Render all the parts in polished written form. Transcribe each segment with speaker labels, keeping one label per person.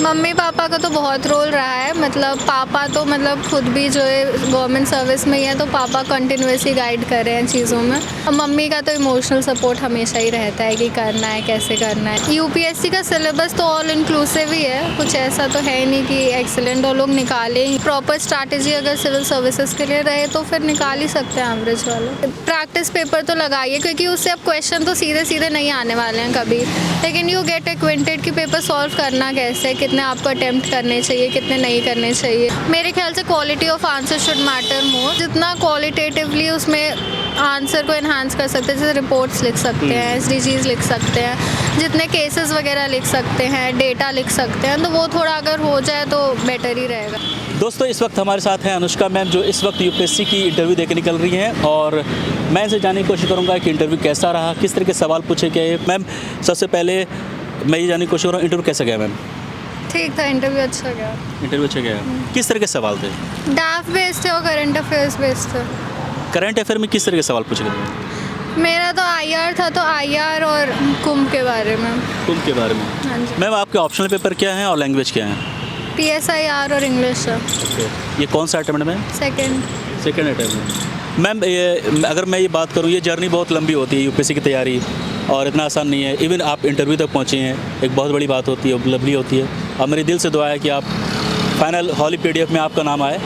Speaker 1: Mummy papa का तो बहुत रोल रहा है। मतलब पापा तो मतलब खुद भी जो है गवर्नमेंट सर्विस में ही है, तो पापा कंटिन्यूसली गाइड कर रहे हैं चीज़ों में। और मम्मी का तो इमोशनल सपोर्ट हमेशा ही रहता है कि करना है, कैसे करना है। यूपीएससी का सिलेबस तो ऑल इंक्लूसिव ही है, कुछ ऐसा तो है नहीं कि एक्सीलेंट और लोग निकालें ही। प्रॉपर स्ट्रैटेजी अगर सिविल सर्विसेज के लिए रहे तो फिर निकाल ही सकते हैं एवरेज वाले। प्रैक्टिस पेपर तो लगाइए, क्योंकि उससे अब क्वेश्चन तो सीधे सीधे नहीं आने वाले हैं कभी, लेकिन यू गेट एक्वेंटेड कि पेपर सॉल्व करना कैसे, कितने आपको अटेम्प्ट करने चाहिए, कितने नहीं करने चाहिए। मेरे ख्याल से quality of answer should matter more. जितना क्वालिटेटिवली उसमें आंसर को एनहांस कर सकते हैं, जैसे रिपोर्ट्स लिख सकते हैं, एसडीजीज लिख सकते हैं, जितने केसेस वगैरह लिख सकते हैं, डेटा लिख सकते हैं, तो वो थोड़ा अगर हो जाए तो बेटर ही रहेगा।
Speaker 2: दोस्तों, इस वक्त हमारे साथ हैं अनुष्का मैम, जो इस वक्त यूपीएससी की इंटरव्यू देके निकल रही हैं, और मैं इनसे जानने की कोशिश करूँगा कि इंटरव्यू कैसा रहा, किस तरह के सवाल पूछे गए। मैम, सबसे पहले मैं ये जानने की कोशिश कर रहा हूँ, इंटरव्यू कैसा गया मैम?
Speaker 1: ठीक था, इंटरव्यू अच्छा गया।
Speaker 2: इंटरव्यू अच्छा गया। किस तरह के सवाल थे?
Speaker 1: डाफ बेस्ड थे और करंट अफेयर्स बेस्ड थे।
Speaker 2: करंट अफेयर में किस तरह के सवाल पूछे गए?
Speaker 1: मेरा तो आईआर था, तो आईआर और कुंभ के बारे में।
Speaker 2: कुंभ के बारे में?
Speaker 1: हाँ जी।
Speaker 2: मैम, आपके ऑप्शनल पेपर क्या हैं और लैंग्वेज क्या हैं?
Speaker 1: PSIR और इंग्लिश है।
Speaker 2: ये कौन सा अटेम्प्ट में? Second attempt. मैम, अगर मैं ये बात करूँ, ये जर्नी बहुत लंबी होती है यूपीएससी की तैयारी, और इतना आसान नहीं है। इवन आप इंटरव्यू तक पहुँचे हैं, एक बहुत बड़ी बात होती है, उपलब्धि होती है, और मेरे दिल से दुआ है कि आप फाइनल हॉली PDF में आपका नाम आए।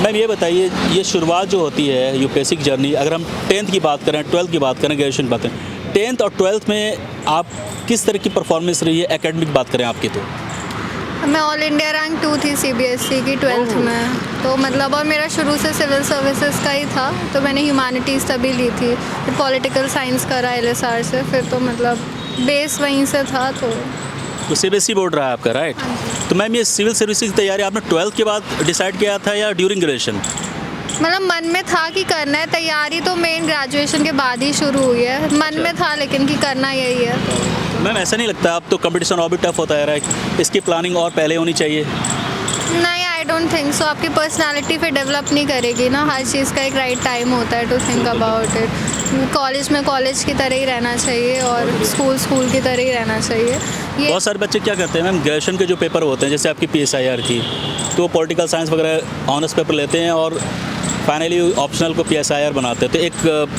Speaker 2: मैम, ये बताइए, ये शुरुआत जो होती है यूपीएससी की जर्नी, अगर हम 10th की बात करें, 12th की बात करें, ग्रेजुएशन की बात करें, 10th और 12th में आप किस तरह की परफॉर्मेंस रही है? एकेडमिक बात करें आपकी तो
Speaker 1: मैं ऑल इंडिया रैंक 2 थी CBSE की 12th में, तो मतलब और मेरा शुरू से सिविल सर्विसेज का ही था, तो मैंने ह्यूमैनिटीज़ तभी ली थी, फिर पॉलिटिकल साइंस करा LSR से, फिर तो मतलब बेस वहीं से था। तो
Speaker 2: CBSE बोर्ड रहा है आपका, राइट? तो मैम, ये सिविल सर्विस की तैयारी आपने 12th के बाद डिसाइड किया था या ड्यूरिंग ग्रेजुएशन?
Speaker 1: मतलब मन में था कि करना है, तैयारी तो मेन ग्रेजुएशन के बाद ही शुरू हुई है। मन में था लेकिन कि करना यही है।
Speaker 2: मैम, ऐसा नहीं लगता अब तो कंपटीशन और भी टफ होता है, राइट? इसकी प्लानिंग और पहले होनी चाहिए?
Speaker 1: नहीं, आई डोंट थिंक सो। आपकी पर्सनालिटी फिर डेवलप नहीं करेगी ना, हर चीज़ का एक राइट टाइम होता है to think about it. College में कॉलेज की तरह ही रहना चाहिए और स्कूल की तरह ही रहना चाहिए। ये
Speaker 2: बहुत सारे बच्चे क्या करते हैं मैम, ग्रेजुएशन के जो पेपर होते हैं, जैसे आपकी PSIR की, तो वो पॉलिटिकल साइंस वगैरह ऑनर्स पेपर लेते हैं और फाइनली ऑप्शनल को PSIR बनाते हैं, तो एक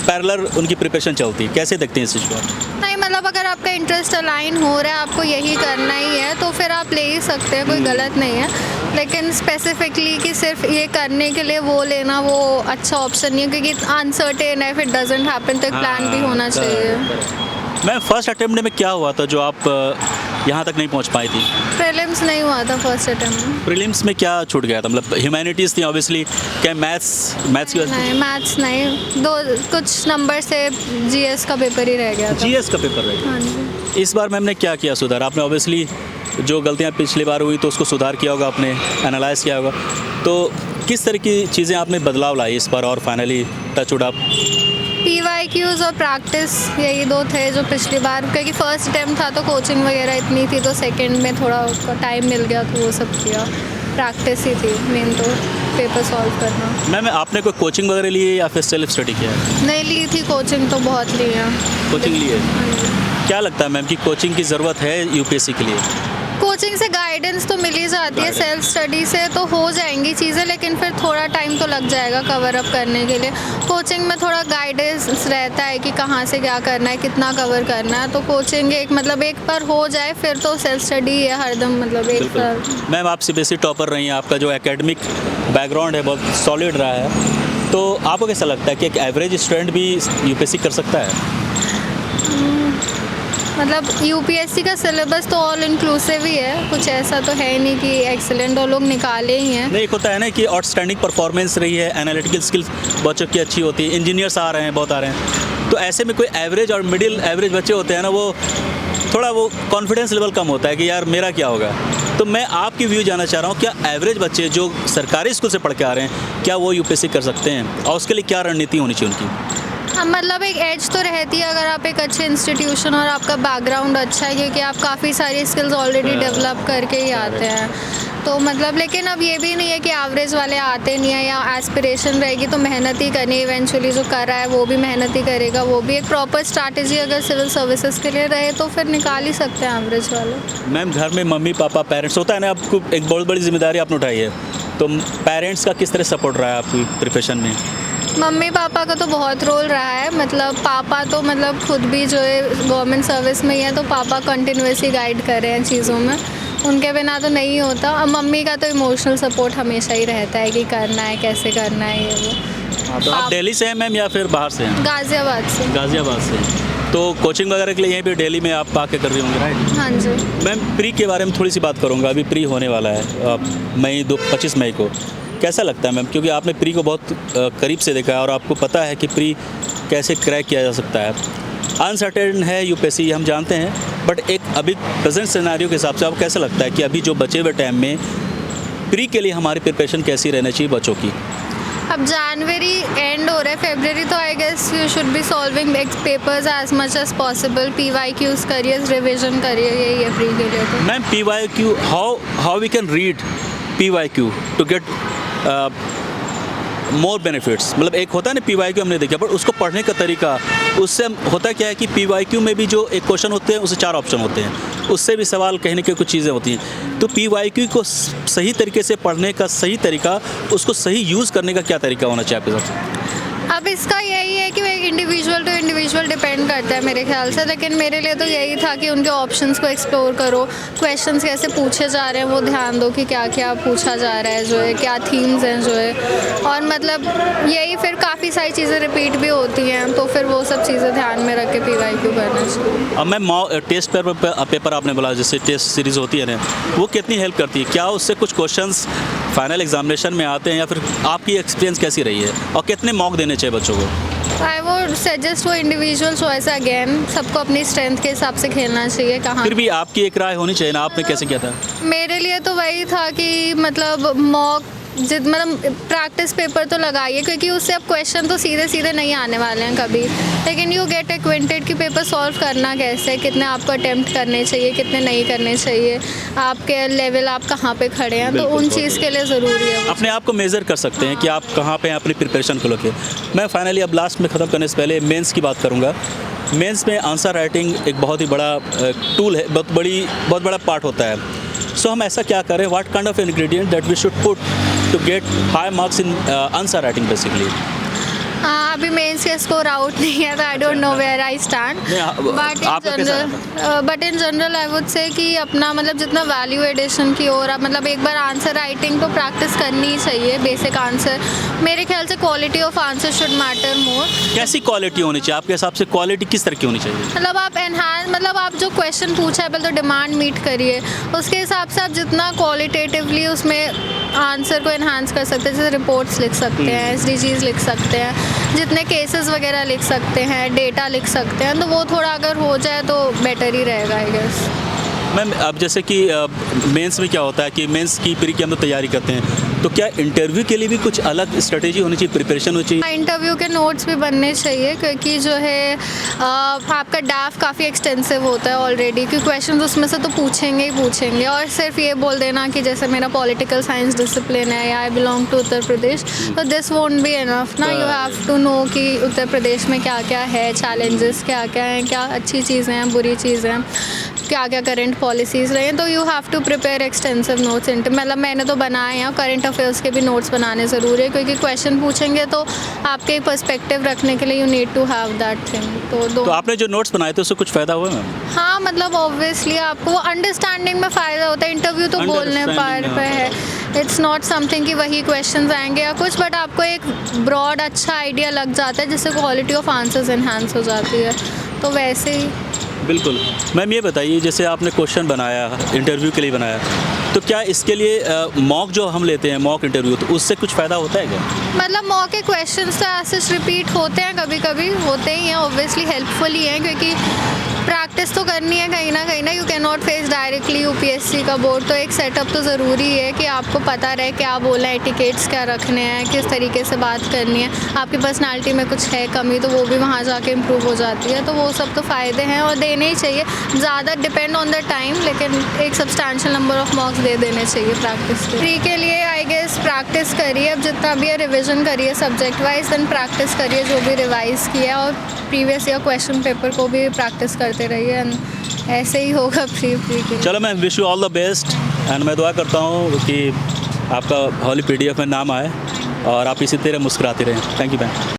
Speaker 2: पैरेलल उनकी प्रिपरेशन चलती है। कैसे देखते हैं इस चीज़ को?
Speaker 1: नहीं, मतलब अगर आपका इंटरेस्ट अलाइन हो रहा है, आपको यही करना ही है, तो फिर आप ले ही सकते हैं, कोई गलत नहीं है। लेकिन स्पेसिफिकली कि सिर्फ ये करने के लिए वो लेना, वो अच्छा ऑप्शन नहीं है, क्योंकि अनसर्टेन है, इफ इट डजंट हैपन तो एक प्लान भी होना चाहिए।
Speaker 2: मैम, फर्स्ट अटेम्प्ट में क्या हुआ था जो आप यहाँ तक नहीं पहुँच पाई थी?
Speaker 1: प्रीलिम्स नहीं हुआ था फर्स्ट अटेम्प्ट में।
Speaker 2: प्रीलिम्स में क्या छूट गया था? मतलब ह्यूमैनिटीज़ थी ऑब्वियसली, क्या मैथ्स की वजह
Speaker 1: नहीं, मैथ्स नहीं, कुछ नंबर से GS का पेपर ही रह गया था।
Speaker 2: GS का पेपर रह गया?
Speaker 1: हाँ जी।
Speaker 2: इस बार मैम ने क्या किया सुधार? आपने ऑब्वियसली जो गलतियाँ पिछली बार हुई तो उसको सुधार किया होगा, आपने एनालाइज किया होगा, तो किस तरह की चीज़ें आपने बदलाव लाई इस बार और फाइनली टचवुड आप?
Speaker 1: PYQs और प्रैक्टिस, यही दो थे जो पिछली बार, क्योंकि फर्स्ट अटेम्प्ट था तो कोचिंग वगैरह इतनी थी, तो सेकंड में थोड़ा टाइम मिल गया तो वो सब किया। प्रैक्टिस ही थी मेन, तो पेपर सॉल्व करना।
Speaker 2: मैम, आपने कोई कोचिंग वगैरह ली है या फिर सेल्फ स्टडी किया है?
Speaker 1: नहीं ली थी कोचिंग, तो बहुत ली है।
Speaker 2: कोचिंग ली है? क्या लगता है मैम कि कोचिंग की ज़रूरत है यूपीएससी के लिए?
Speaker 1: कोचिंग से गाइडेंस तो मिल ही जाती है, सेल्फ स्टडी से तो हो जाएंगी चीज़ें, लेकिन फिर थोड़ा टाइम तो लग जाएगा कवर अप करने के लिए। कोचिंग में थोड़ा गाइडेंस रहता है कि कहाँ से क्या करना है, कितना कवर करना है, तो कोचिंग एक मतलब एक बार हो जाए फिर तो सेल्फ स्टडी है हरदम, मतलब एक बार।
Speaker 2: मैम, आप CBSE टॉपर रही हैं, आपका जो एकेडमिक बैकग्राउंड है बहुत सॉलिड रहा है, तो आपको कैसा लगता है कि एक एवरेज स्टूडेंट भी यूपीएससी कर सकता है?
Speaker 1: मतलब यूपीएससी का सिलेबस तो ऑल इंक्लूसिव ही है, कुछ ऐसा तो है नहीं कि एक्सीलेंट और लोग निकाले ही हैं।
Speaker 2: नहीं, एक होता है ना कि आउटस्टैंडिंग परफॉर्मेंस रही है, एनालिटिकल स्किल्स बच्चों की अच्छी होती है, इंजीनियर्स आ रहे हैं, बहुत आ रहे हैं, तो ऐसे में कोई एवरेज और मिडिल एवरेज बच्चे होते हैं ना, वो थोड़ा वो कॉन्फिडेंस लेवल कम होता है कि यार मेरा क्या होगा। तो मैं आपकी व्यू जानना चाह रहा हूँ, क्या एवरेज बच्चे जो सरकारी स्कूल से पढ़ के आ रहे हैं, क्या वो यूपीएससी कर सकते हैं, और उसके लिए क्या रणनीति होनी चाहिए उनकी?
Speaker 1: हाँ, मतलब एक एज तो रहती है अगर आप एक अच्छे इंस्टीट्यूशन और आपका बैकग्राउंड अच्छा है, क्योंकि आप काफ़ी सारी स्किल्स ऑलरेडी डेवलप करके ही आते हैं, तो मतलब लेकिन अब ये भी नहीं है कि एवरेज वाले आते नहीं है या एस्पिरेशन रहेगी तो मेहनत ही करनी, इवेंचुअली जो कर रहा है वो भी मेहनत ही करेगा, वो भी एक प्रॉपर स्ट्रैटेजी अगर सिविल सर्विसेज के लिए रहे तो फिर निकाल ही सकते हैं एवरेज वाले।
Speaker 2: मैम घर में मम्मी पापा पेरेंट्स होता है ना, आपको एक बहुत बड़ी जिम्मेदारी आपने उठाई है, तो पेरेंट्स का किस तरह सपोर्ट रहा है आपकी प्रिपरेशन में?
Speaker 1: मम्मी पापा का तो बहुत रोल रहा है, मतलब पापा तो मतलब खुद भी जो है गवर्नमेंट सर्विस में ही है तो पापा कंटिन्यूसली गाइड कर रहे हैं चीज़ों में, उनके बिना तो नहीं होता। और मम्मी का तो इमोशनल सपोर्ट हमेशा ही रहता है कि करना है, कैसे करना है, ये वो।
Speaker 2: तो आप दिल्ली से हैं मैम या फिर बाहर से हैं?
Speaker 1: गाज़ियाबाद से।
Speaker 2: गाज़ियाबाद से। तो कोचिंग वगैरह के लिए यहीं पे दिल्ली में आप आके कर रही होंगे, राइट?
Speaker 1: हाँ जी।
Speaker 2: मैम प्री के बारे में थोड़ी सी बात करूँगा, अभी प्री होने वाला है मई 25 मई को, कैसा लगता है मैम? क्योंकि आपने प्री को बहुत करीब से देखा है और आपको पता है कि प्री कैसे क्रैक किया जा सकता है। अनसर्टेन है यूपीएससी, हम जानते हैं, बट एक अभी प्रेजेंट सिनेरियो के हिसाब से आपको कैसा लगता है कि अभी जो बचे हुए टाइम में प्री के लिए हमारी प्रिपरेशन कैसी रहनी चाहिए बच्चों की?
Speaker 1: अब जनवरी एंड हो रहा है, फेब्रवरी तो I guess you should be solving papers as much as possible, PYQs करिए, रिविजन करिए, यही है प्री के लिए तो।
Speaker 2: Ma'am PYQ, how we can read PYQ to get more benefits? मतलब एक होता है ना PYQ हमने देखा, पर उसको पढ़ने का तरीका, उससे होता क्या है कि PYQ में भी जो एक क्वेश्चन होते हैं उससे 4 ऑप्शन होते हैं, उससे भी सवाल कहने की कुछ चीज़ें होती हैं। तो PYQ को सही तरीके से पढ़ने का सही तरीका, उसको सही यूज़ करने का क्या तरीका होना चाहिए आपके हिसाब से?
Speaker 1: अब इसका यही है कि इंडिविजुअल टू इंडिविजुअल डिपेंड करता है मेरे ख्याल से, लेकिन मेरे लिए तो यही था कि उनके ऑप्शंस को एक्सप्लोर करो, क्वेश्चंस कैसे पूछे जा रहे हैं वो ध्यान दो कि क्या क्या पूछा जा रहा है, जो है क्या थीम्स हैं जो है, और मतलब यही फिर काफ़ी सारी चीज़ें रिपीट भी होती हैं तो फिर वो सब चीज़ें ध्यान में रख के PYQ करना चाहिए।
Speaker 2: अब मैम टेस्ट पेपर आपने बोला, जैसे टेस्ट सीरीज़ होती है ना, वो कितनी हेल्प करती है? क्या उससे कुछ क्वेश्चंस फाइनल एग्जामिनेशन में आते हैं या फिर आपकी एक्सपीरियंस कैसी रही है, और कितने मॉक देने चाहिए बच्चों को?
Speaker 1: आई वुड सजेस्ट वो इंडिविजुअल चॉइस अगेन, सबको अपनी स्ट्रेंथ के हिसाब से खेलना चाहिए। कहाँ
Speaker 2: फिर भी आपकी एक राय होनी चाहिए ना, आपने कैसे किया था?
Speaker 1: मेरे लिए तो वही था कि मतलब मॉक मतलब प्रैक्टिस पेपर तो लगाइए, क्योंकि उससे अब क्वेश्चन तो सीधे सीधे नहीं आने वाले हैं कभी, लेकिन यू गेट एक्वेंटेड कि पेपर सॉल्व करना कैसे, कितने आपको अटेम्प्ट करने चाहिए, कितने नहीं करने चाहिए, आपके लेवल आप कहाँ पे खड़े हैं, तो उन चीज़ के लिए ज़रूरी है।
Speaker 2: अपने आप को मेज़र कर सकते हैं कि आप कहाँ पे हैं अपनी प्रिपरेशन को लेकर। मैं फाइनली अब लास्ट में ख़त्म करने से पहले मेंस की बात करूँगा। मेंस में आंसर राइटिंग एक बहुत ही बड़ा टूल है, बहुत बड़ा पार्ट होता है। सो हम ऐसा क्या करें, what kind of ingredient that we should put to get high marks in answer writing basically?
Speaker 1: अभी मेंस के स्कोर आउट नहीं है तो I don't know where I stand, but in general I would say कि अपना मतलब जितना value addition की ओर आप मतलब एक बार आंसर राइटिंग तो प्रैक्टिस करनी ही चाहिए, बेसिक आंसर। मेरे ख्याल से quality of answer should matter more.
Speaker 2: कैसी क्वालिटी होनी चाहिए आपके हिसाब से? क्वालिटी किस तरह की होनी चाहिए?
Speaker 1: मतलब आप एनहांस, मतलब आप जो क्वेश्चन पूछा है पहले तो डिमांड मीट करिए, उसके हिसाब से आप जितना क्वालिटेटिवली उसमें आंसर को एनहांस कर सकते हैं, जैसे रिपोर्ट्स लिख सकते हैं, SDGs लिख सकते हैं, जितने केसेस वगैरह लिख सकते हैं, डेटा लिख सकते हैं, तो वो थोड़ा अगर हो जाए तो बेटर ही रहेगा आई गेस।
Speaker 2: मैम अब जैसे कि मेंस में क्या होता है कि मेंस की प्री की हम तो तैयारी करते हैं, तो क्या इंटरव्यू के लिए भी कुछ अलग स्ट्रेटेजी होनी चाहिए, प्रिपरेशन होनी चाहिए?
Speaker 1: इंटरव्यू के नोट्स भी बनने चाहिए, क्योंकि जो है आपका डाफ काफ़ी एक्सटेंसिव होता है ऑलरेडी, क्योंकि क्वेश्चन उसमें से तो पूछेंगे ही पूछेंगे, और सिर्फ ये बोल देना कि जैसे मेरा पॉलिटिकल साइंस डिसिप्लिन है या I belong to Uttar Pradesh, तो दिस वोंट बी इनफ ना, यू हैव टू नो कि उत्तर प्रदेश में क्या क्या है, चैलेंजेस क्या क्या हैं, क्या अच्छी चीज़ें हैं, बुरी चीज़ें हैं, क्या क्या करंट पॉलिसीज़ रहे हैं, तो you have to prepare extensive notes. मतलब मैंने तो बनाए हैं, करंट अफेयर्स के भी नोट्स बनाने ज़रूरी है, क्योंकि क्वेश्चन पूछेंगे तो आपके पर्सपेक्टिव रखने के लिए you need to have that thing. तो
Speaker 2: आपने जो नोट्स बनाए थे उससे कुछ फ़ायदा हुआ मैम?
Speaker 1: हाँ, मतलब ऑब्वियसली आपको अंडरस्टैंडिंग में फ़ायदा होता है, इंटरव्यू तो बोलने पर है, इट्स नॉट समथिंग कि वही क्वेश्चन आएंगे या कुछ, बट आपको एक ब्रॉड अच्छा आइडिया लग जाता है जिससे क्वालिटी ऑफ आंसर्स इन्हांस हो जाती है, तो वैसे ही।
Speaker 2: बिल्कुल। मैम ये बताइए, जैसे आपने क्वेश्चन बनाया, इंटरव्यू के लिए बनाया, तो क्या इसके लिए मॉक जो हम लेते हैं, मॉक इंटरव्यू, तो उससे कुछ फ़ायदा होता है क्या?
Speaker 1: मतलब मॉक के क्वेश्चंस तो ऐसे रिपीट होते हैं, कभी कभी होते ही हैं, ऑब्वियसली हेल्पफुल ही हैं, क्योंकि प्रैक्टिस तो करनी है कहीं ना you can not face directly UPSC का बोर्ड, तो एक सेटअप तो ज़रूरी है कि आपको पता रहे क्या बोला है, एटिकेट्स क्या रखने हैं, किस तरीके से बात करनी है, आपकी पर्सनालिटी में कुछ है कमी तो वो भी वहाँ जाके इम्प्रूव हो जाती है। तो वो सब तो फ़ायदे हैं और देने ही चाहिए, ज़्यादा डिपेंड ऑन द टाइम, लेकिन एक सब्सटैंशियल नंबर ऑफ मार्क्स दे देने चाहिए प्रैक्टिस के। प्री के लिए आई गेस प्रैक्टिस करिए, अब जितना भी है रिविज़न करिए सब्जेक्ट वाइज, देन प्रैक्टिस करिए जो भी रिवाइज़ किया, और प्रीवियस ईयर क्वेश्चन पेपर को भी प्रैक्टिस करते रहिए, एंड ऐसे ही होगा प्री के।
Speaker 2: चलो मैं wish you all the best and मैं दुआ करता हूँ कि आपका हॉली PDF में नाम आए और आप इसी तरह मुस्कुराते रहें। Thank you ma'am.